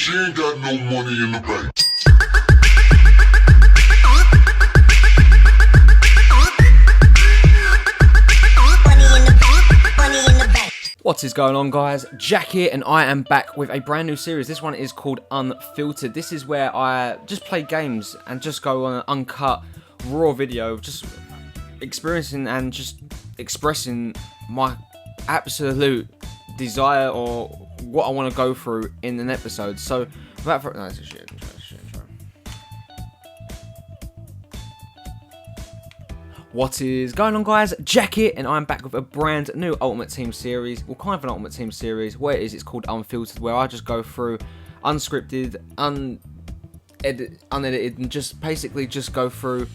She ain't got no money in the bank. What is going on, guys? Jack here, and I am back with a brand new series. This one is called Unfiltered. This is where I just play games and just go on an uncut, raw video, just experiencing and just expressing my absolute desire or what I want to go through in an episode. So, without further no, shit. What is going on, guys? Jack here, and I'm back with a brand new Ultimate Team series. Well, kind of an Ultimate Team series. Where it's called Unfiltered, where I just go through unscripted, unedited, and just basically just go through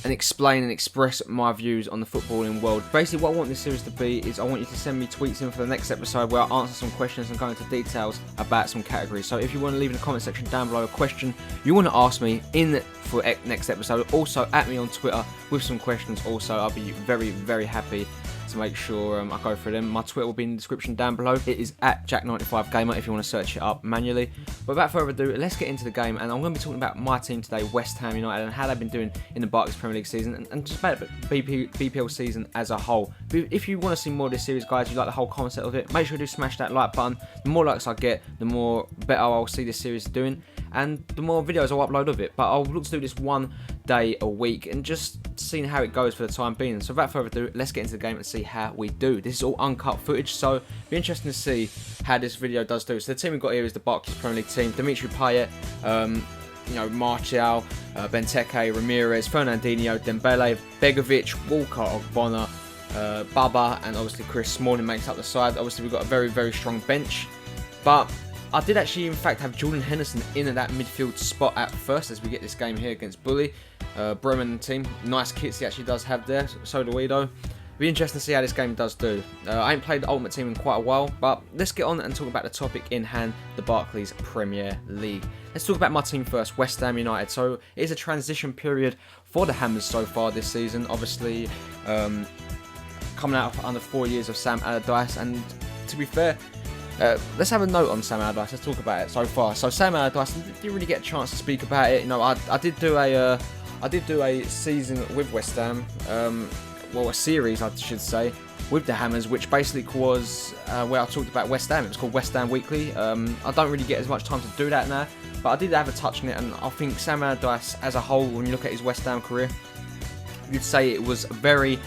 and explain and express my views on the footballing world. Basically, what I want this series to be is I want you to send me tweets in for the next episode where I answer some questions and go into details about some categories. So if you want to leave in the comment section down below a question you want to ask me in for next episode, also at me on Twitter with some questions. Also, I'll be very, very happy to make sure I go through them. My Twitter will be in the description down below. It is at Jack95Gamer if you want to search it up manually. But without further ado, let's get into the game, and I'm going to be talking about my team today, West Ham United, and how they've been doing in the Barclays Premier League season, and just about BPL season as a whole. If you want to see more of this series, guys, you like the whole concept of it, make sure you do smash that like button. The more likes I get, the more better I'll see this series doing, and the more videos I'll upload of it. But I'll look to do this one day a week and just seeing how it goes for the time being. So without further ado, let's get into the game and see how we do. This is all uncut footage, so it'll be interesting to see how this video does do. So the team we've got here is the Barclays Premier League team. Dimitri Payet, Martial, Benteke, Ramirez, Fernandinho, Dembele, Begovic, Walker, Ogbonna, Baba, and obviously Chris Smalling makes up the side. Obviously we've got a very, very strong bench, but I did actually, in fact, have Jordan Henderson in at that midfield spot at first as we get this game here against Bully. Bremen team, nice kits he actually does have there, so do we though. Be interesting to see how this game does do. I ain't played the Ultimate Team in quite a while, but let's get on and talk about the topic in hand, the Barclays Premier League. Let's talk about my team first, West Ham United. So it is a transition period for the Hammers so far this season. Obviously, coming out of under 4 years of Sam Allardyce, and to be fair, let's have a note on Sam Allardyce. Let's talk about it so far. So Sam Allardyce, didn't really get a chance to speak about it. You know, I did do a season with West Ham, well, a series I should say, with the Hammers, which basically was where I talked about West Ham. It was called West Ham Weekly. I don't really get as much time to do that now, but I did have a touch on it, and I think Sam Allardyce as a whole, when you look at his West Ham career, you'd say it was very,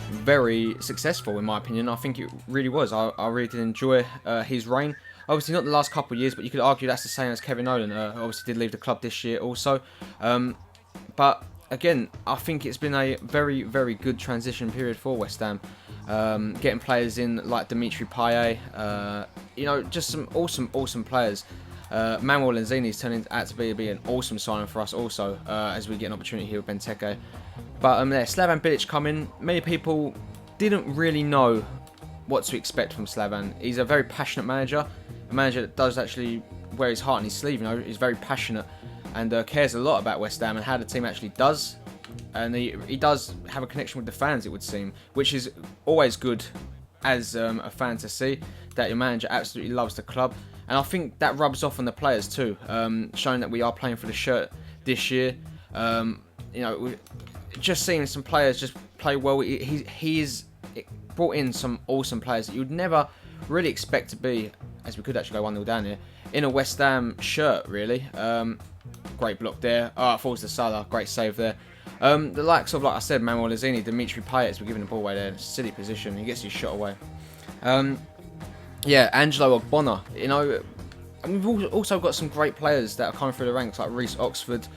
very successful in my opinion. I think it really was. I really did enjoy his reign. Obviously not the last couple of years, but you could argue that's the same as Kevin Nolan. Obviously did leave the club this year also. But again, I think it's been a very, very good transition period for West Ham. Getting players in like Dimitri Payet, just some awesome players. Manuel Lanzini's turning out to be an awesome signing for us also, as we get an opportunity here with Benteke. But Slaven Bilic coming. Many people didn't really know what to expect from Slaven. He's a very passionate manager, a manager that does actually wear his heart on his sleeve. You know, he's very passionate and cares a lot about West Ham and how the team actually does. And he does have a connection with the fans, it would seem, which is always good as a fan to see, that your manager absolutely loves the club. And I think that rubs off on the players too, showing that we are playing for the shirt this year. Just seeing some players just play well. He's brought in some awesome players that you would never really expect to be, as we could actually go 1-0 down here, in a West Ham shirt, really. Great block there. Oh, it falls to Salah. Great save there. The likes of, like I said, Manuel Lanzini, Dimitri Payet, we're giving the ball away there in a silly position. He gets his shot away. Angelo Ogbonna. And we've also got some great players that are coming through the ranks, like Reece Oxford,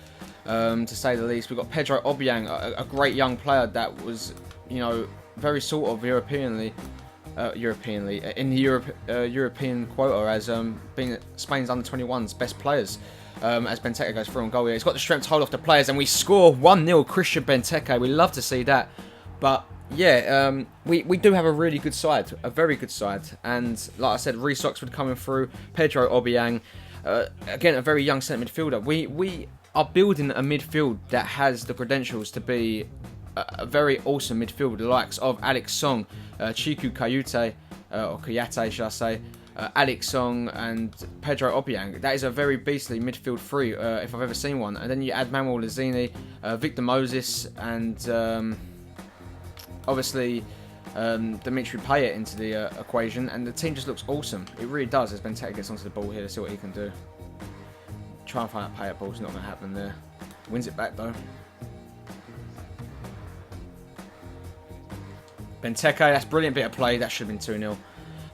to say the least. We've got Pedro Obiang, a great young player that was, very sort of European in the European quota as being Spain's under-21's best players. As Benteke goes through and goal here. He's got the strength to hold off the players, and we score 1-0 Christian Benteke. We love to see that. But yeah, we do have a really good side, a very good side. And like I said, Reece Oxford coming through, Pedro Obiang, again, a very young centre midfielder. We are building a midfield that has the credentials to be a very awesome midfield, the likes of Alex Song, Chiku Kayute, or Kayate, should I say, Alex Song and Pedro Obiang. That is a very beastly midfield three, if I've ever seen one. And then you add Manuel Lanzini, Victor Moses, and obviously Dimitri Payet into the equation, and the team just looks awesome. It really does. As Benteke gets onto the ball here, let's see what he can do. Try and find that Payet ball. It's not going to happen there. Wins it back though. Benteke, that's a brilliant bit of play. That should have been 2-0.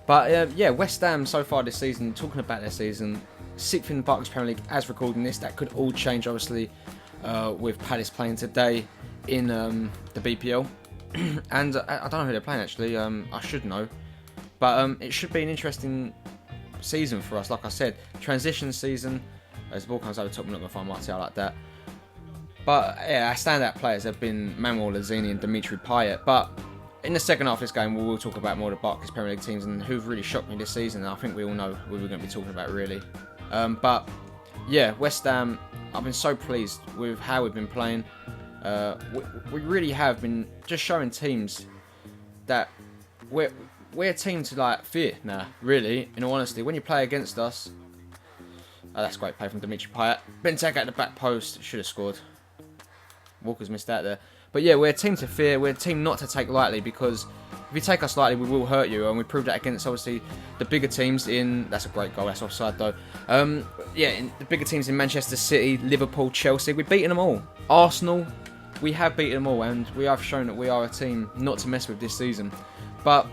But yeah, West Ham so far this season, talking about their season, 6th in the Barclays Premier League as recording this. That could all change, obviously, with Palace playing today in the BPL. And I don't know who they're playing, actually. I should know. But it should be an interesting season for us, like I said. Transition season. As the ball comes over the top, I'm not going to find Martial like that. But yeah, our standout players have been Manuel Lanzini and Dimitri Payet. But in the second half of this game, we will talk about more of the Barclays Premier League teams and who've really shocked me this season. And I think we all know who we're going to be talking about, really. But yeah, West Ham, I've been so pleased with how we've been playing. We really have been just showing teams that we're a team to like fear now, really, in all honesty. When you play against us, that's great play from Dimitri Payet. Benteke at the back post, should have scored. Walker's missed out there. But yeah, we're a team to fear. We're a team not to take lightly, because if you take us lightly, we will hurt you. And we proved that against, obviously, the bigger teams in... That's a great goal. That's offside, though. Yeah, the bigger teams in Manchester City, Liverpool, Chelsea. We've beaten them all. Arsenal, we have beaten them all. And we have shown that we are a team not to mess with this season. But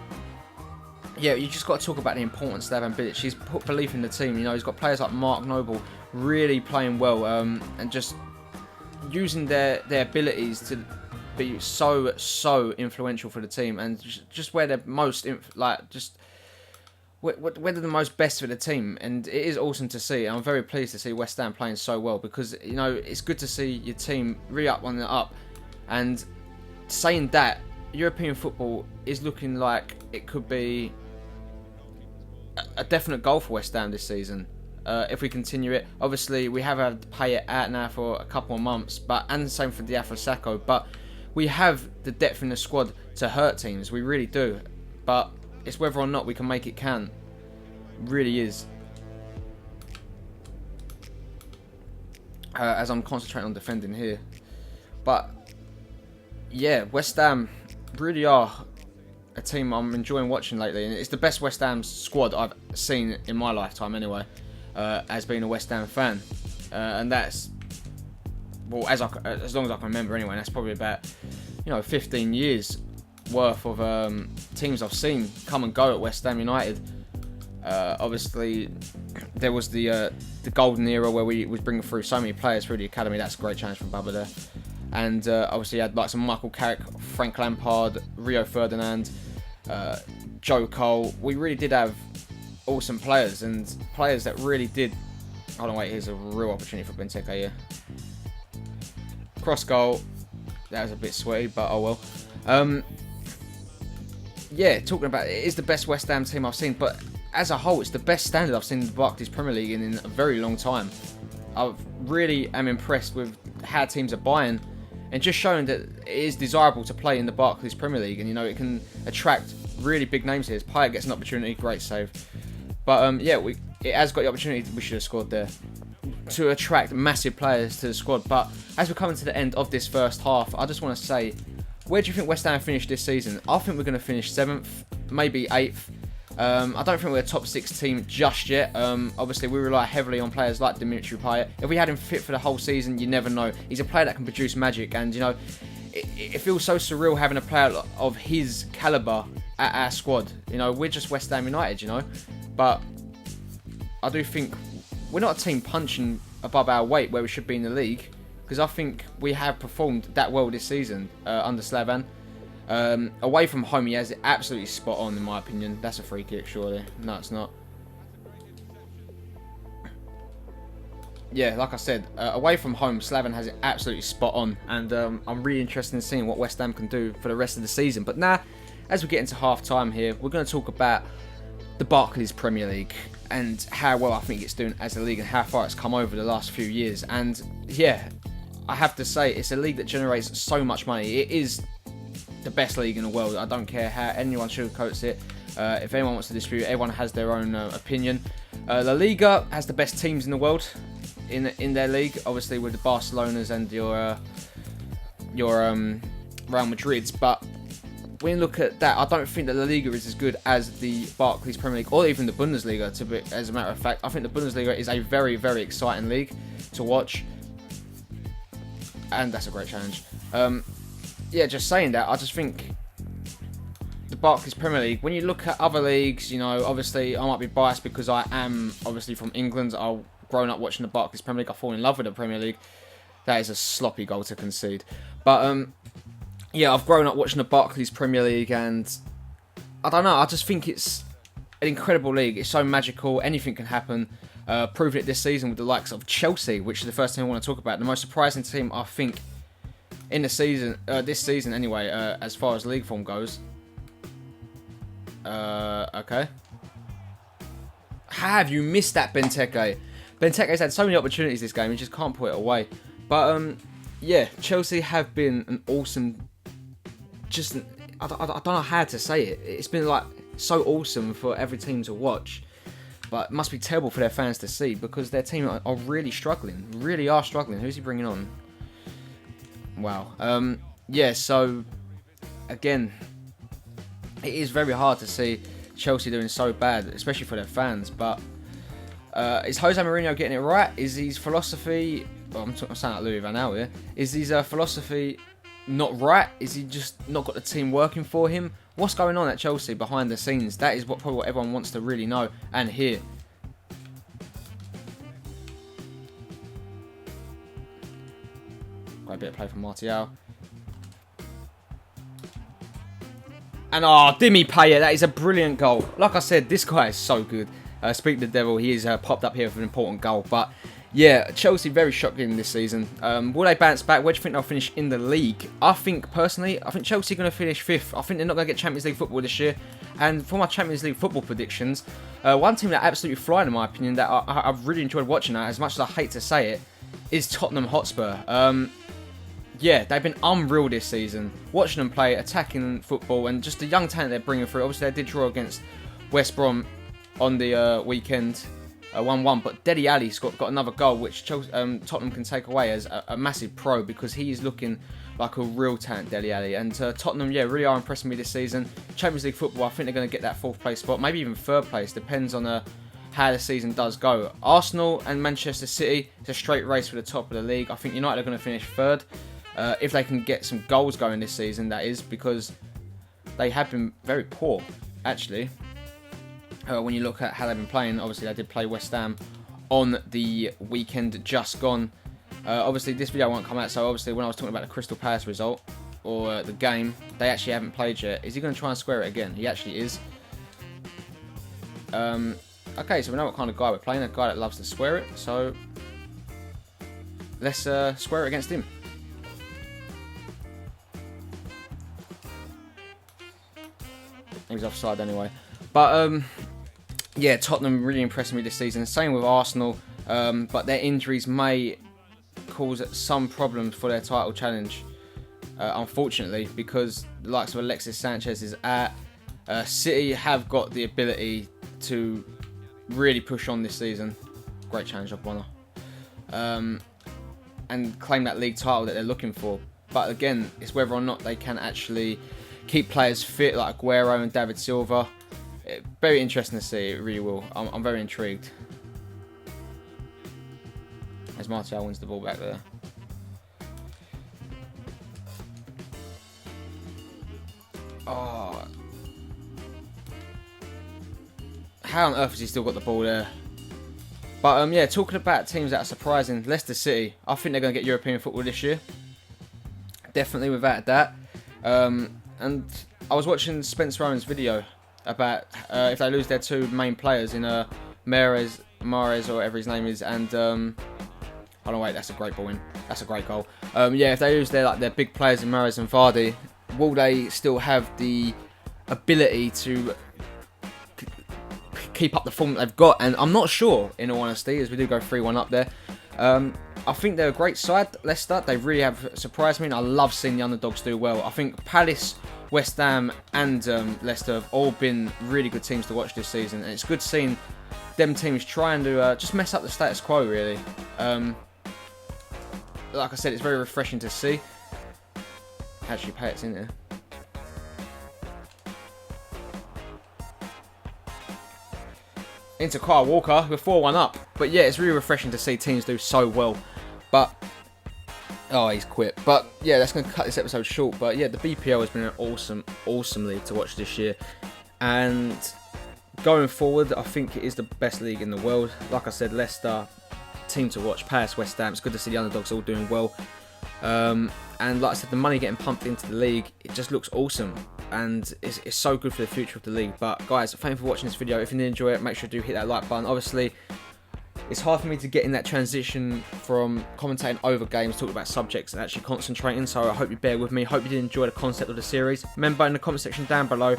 yeah, you just got to talk about the importance of Slaven Bilic. He's put belief in the team. You know, he's got players like Mark Noble really playing well, and just using their abilities to be so influential for the team, and just where they're most where they're the most best for the team. And it is awesome to see. I'm very pleased to see West Ham playing so well, because you know it's good to see your team really up on the up. And saying that, European football is looking like it could be a definite goal for West Ham this season. If we continue it, obviously we have had to pay it out now for a couple of months, and the same for Diafra Sakho. But we have the depth in the squad to hurt teams, we really do. But it's whether or not we can make it count. It really is. As I'm concentrating on defending here. But yeah, West Ham really are a team I'm enjoying watching lately, and it's the best West Ham squad I've seen in my lifetime anyway, as being a West Ham fan. And that's, well, as long as I can remember anyway. And that's probably about 15 years worth of teams I've seen come and go at West Ham United. Obviously there was the golden era where we was bringing through so many players through the academy. That's a great challenge from Bubba there. And obviously you had like some Michael Carrick, Frank Lampard, Rio Ferdinand, Joe Cole. We really did have awesome players, and players that really did... Hold on, wait, here's a real opportunity for Benteke here. Cross goal. That was a bit sweaty, but oh well. Yeah, talking about it, is the best West Ham team I've seen, but as a whole, it's the best standard I've seen in the Barclays Premier League in a very long time. I really am impressed with how teams are buying, and just showing that it is desirable to play in the Barclays Premier League, and it can attract really big names here. As Payet gets an opportunity, great save. But yeah, it has got the opportunity. We should have scored there to attract massive players to the squad. But as we're coming to the end of this first half, I just want to say, where do you think West Ham finished this season? I think we're going to finish 7th, maybe 8th. I don't think we're a top 6 team just yet. Obviously, we rely heavily on players like Dimitri Payet. If we had him fit for the whole season, you never know. He's a player that can produce magic, and it feels so surreal having a player of his calibre at our squad. We're just West Ham United, but I do think we're not a team punching above our weight where we should be in the league, because I think we have performed that well this season under Slaven. Away from home, he has it absolutely spot on, in my opinion. That's a free kick, surely. No, it's not. Yeah, like I said, away from home, Slaven has it absolutely spot on. And I'm really interested in seeing what West Ham can do for the rest of the season. But now, as we get into half-time here, we're going to talk about the Barclays Premier League and how well I think it's doing as a league and how far it's come over the last few years. And yeah, I have to say, it's a league that generates so much money. It is the best league in the world. I don't care how anyone sugarcoats it. If anyone wants to dispute, everyone has their own opinion. La Liga has the best teams in the world in their league, obviously with the Barcelonas and your Real Madrids. But when you look at that, I don't think that La Liga is as good as the Barclays Premier League or even the Bundesliga. As a matter of fact, I think the Bundesliga is a very, very exciting league to watch, and that's a great challenge. Yeah, just saying that, I just think the Barclays Premier League, when you look at other leagues, you know, obviously I might be biased because I am obviously from England. I've grown up watching the Barclays Premier League. I fall in love with the Premier League. That is a sloppy goal to concede. But yeah, I've grown up watching the Barclays Premier League, and I don't know, I just think it's an incredible league. It's so magical. Anything can happen. Proving it this season with the likes of Chelsea, which is the first thing I want to talk about. The most surprising team, I think, in the season, this season anyway, as far as league form goes. Okay. Have you missed that, Benteke? Benteke's had so many opportunities this game, he just can't put it away. But yeah, Chelsea have been an awesome. I don't know how to say it. It's been like so awesome for every team to watch, but it must be terrible for their fans to see because their team are really struggling. Really are struggling. Who's he bringing on? Wow. Yeah. So again, it is very hard to see Chelsea doing so bad, especially for their fans. But is Jose Mourinho getting it right? Is his philosophy? Well, I'm sounding like Louis Van Gaal here. Is his philosophy not right? Is he just not got the team working for him? What's going on at Chelsea behind the scenes? That is probably what everyone wants to really know and hear. Quite a bit of play from Martial. And Dimi Payet, that is a brilliant goal. Like I said, this guy is so good. Speak the devil, he is popped up here with an important goal. But yeah, Chelsea very shocking this season. Will they bounce back? Where do you think they'll finish in the league? I think Chelsea are going to finish 5th. I think they're not going to get Champions League football this year. And for my Champions League football predictions, one team that absolutely flying in my opinion, that I've really enjoyed watching at, as much as I hate to say it, is Tottenham Hotspur. Yeah, they've been unreal this season. Watching them play, attacking football, and just the young talent they're bringing through. Obviously, they did draw against West Brom on the weekend, 1-1. But Dele Alli's got another goal, which Tottenham can take away as a massive pro, because he is looking like a real talent, Dele Alli. And Tottenham, yeah, really are impressing me this season. Champions League football, I think they're going to get that 4th place spot, maybe even 3rd place, depends on how the season does go. Arsenal and Manchester City, it's a straight race for the top of the league. I think United are going to finish 3rd. If they can get some goals going this season, that is, because they have been very poor, actually. When you look at how they've been playing, obviously they did play West Ham on the weekend just gone. Obviously this video won't come out, so obviously when I was talking about the Crystal Palace result, or the game, they actually haven't played yet. Is he going to try and square it again? He actually is. Okay, so we know what kind of guy we're playing, a guy that loves to square it, so let's square it against him. He's offside anyway. But yeah, Tottenham really impressed me this season. Same with Arsenal, but their injuries may cause some problems for their title challenge, unfortunately, because the likes of Alexis Sanchez is out. City have got the ability to really push on this season. Great challenge of Bonner. And claim that league title that they're looking for. But again, it's whether or not they can actually keep players fit like Aguero and David Silva. Very interesting to see, it really will. I'm very intrigued. As Martial wins the ball back there. Oh. How on earth has he still got the ball there? But yeah, talking about teams that are surprising, Leicester City, I think they're going to get European football this year. Definitely, without that. And I was watching Spencer Owen's video about if they lose their 2 main players in Mahrez or whatever his name is, and hold on, wait, that's a great ball in. That's a great goal. Yeah, if they lose their big players in Mahrez and Vardy, will they still have the ability to keep up the form that they've got? And I'm not sure, in all honesty, as we do go 3-1 up there. I think they're a great side, Leicester. They really have surprised me, and I love seeing the underdogs do well. I think Palace, West Ham, and Leicester have all been really good teams to watch this season, and it's good seeing them teams trying to just mess up the status quo, really. Like I said, it's very refreshing to see. Actually, Payet's in there. Into Kyle Walker, we're 4-1 up. But yeah, it's really refreshing to see teams do so well. But, oh, he's quit. But yeah, that's going to cut this episode short. But yeah, the BPL has been an awesome league to watch this year. And going forward, I think it is the best league in the world. Like I said, Leicester, team to watch. Palace, West Ham, it's good to see the underdogs all doing well. And like I said, the money getting pumped into the league, it just looks awesome. And it's so good for the future of the league. But guys, thank you for watching this video. If you did enjoy it, make sure you do hit that like button. Obviously, it's hard for me to get in that transition from commentating over games, talking about subjects, and actually concentrating. So I hope you bear with me. Hope you did enjoy the concept of the series. Remember, in the comment section down below,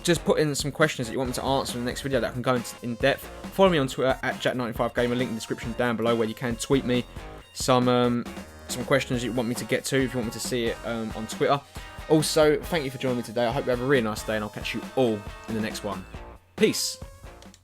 just put in some questions that you want me to answer in the next video that I can go into in depth. Follow me on Twitter at Jack95Gamer. Link in the description down below where you can tweet me some questions you want me to get to if you want me to see it on Twitter. Also, thank you for joining me today. I hope you have a really nice day, and I'll catch you all in the next one. Peace.